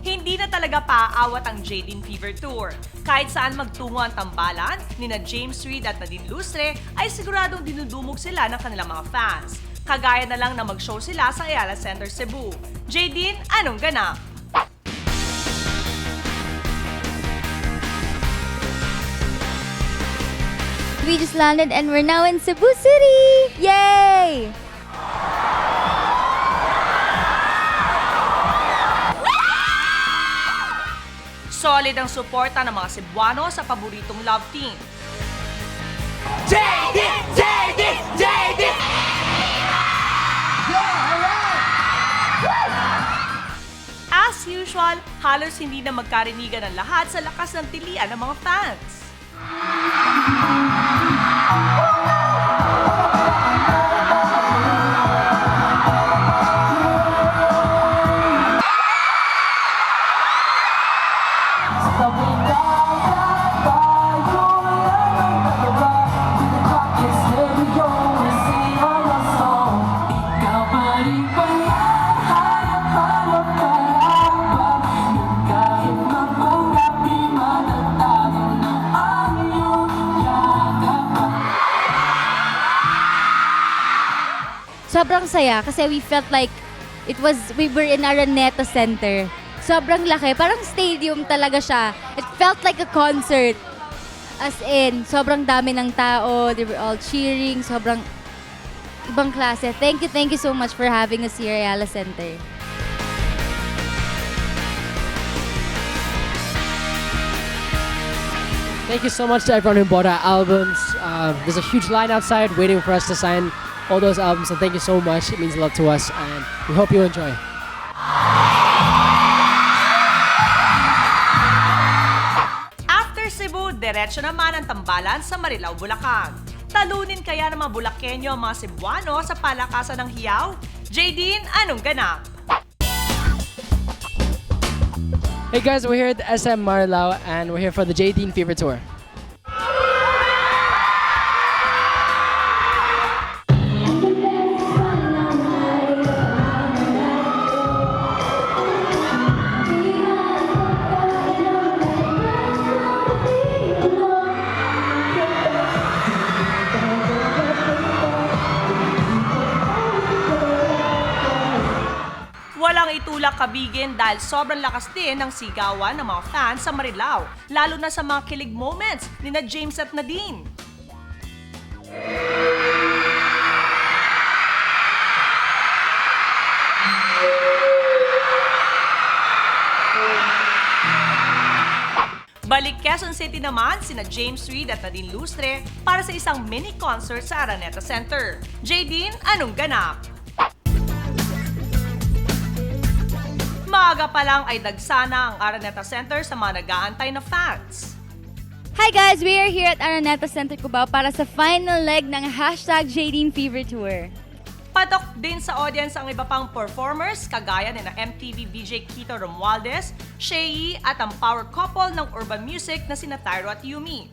Hindi na talaga paaawat ang Jadine Fever Tour. Kahit saan magtungo ang tambalan, nina James Reid at Nadine Lustre ay siguradong dinudumog sila ng kanilang mga fans. Kagaya na lang na mag-show sila sa Ayala Center, Cebu. Jadine, anong ganap? We just landed and we're now in Cebu City! Yay! Solid ang suporta ng mga Cebuano sa paboritong love team. As usual, halos hindi na magkarinigan ang lahat sa lakas ng tilian ng mga fans. Sobrang saya kasi we felt like we were in Araneta Center. Sobrang laki, parang stadium talaga siya. It felt like a concert. As in, sobrang dami ng tao, they were all cheering, sobrang ibang klase. Thank you so much for having us here at Ayala Center. Thank you so much to everyone who bought our albums. There's a huge line outside waiting for us to sign all those albums, and thank you so much. It means a lot to us, and we hope you enjoy. After Cebu, diretso naman ang tambalan sa Marilao, Bulacan. Talunin kaya ng mga Bulakenyo ang mga Cebuano sa palakasan ng hiyaw? Jadine, anong ganap? Hey guys, we're here at the SM Marilao, and we're here for the Jadine Fever Tour. Walang itulak kabigin dahil sobrang lakas din ng sigawan ng mga fans sa Marilao, lalo na sa mga kilig moments ni na James at Nadine. Balik Quezon City naman sina James Reid at Nadine Lustre para sa isang mini concert sa Araneta Center. Jadine, anong ganap? Maaga pa lang ay dagsana ang Araneta Center sa mga nag-aantay na fans. Hi guys! We are here at Araneta Center, Cubao para sa final leg ng #Jadine Fever Tour. Patok din sa audience ang iba pang performers kagaya ni na MTV VJ Kito Romualdez, Shei at ang power couple ng urban music na sina Tyro at Yumi.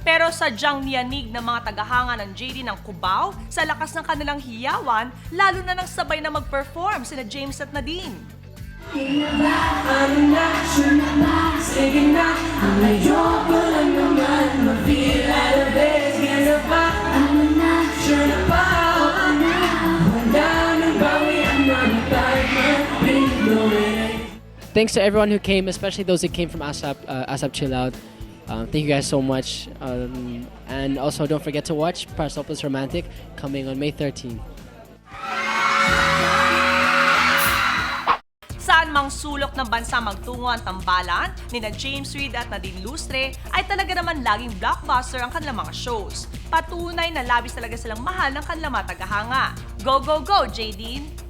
Pero sadyang niyanig ng mga tagahanga ng Jadine ng Cubao sa lakas ng kanilang hiyawan, lalo na nang sabay na mag-perform sina James at Nadine. Thanks to everyone who came, especially those who came from ASAP Chill Out. Thank you guys so much. And also don't forget to watch Parasopolis Romantic coming on May 13. Saan mang sulok ng bansa magtungo ang tambalan ni na James Reid at Nadine Lustre ay talaga naman laging blockbuster ang kanilang mga shows. Patunay na labis talaga silang mahal ng kanilang mga tagahanga. Go, go, go, Jadine!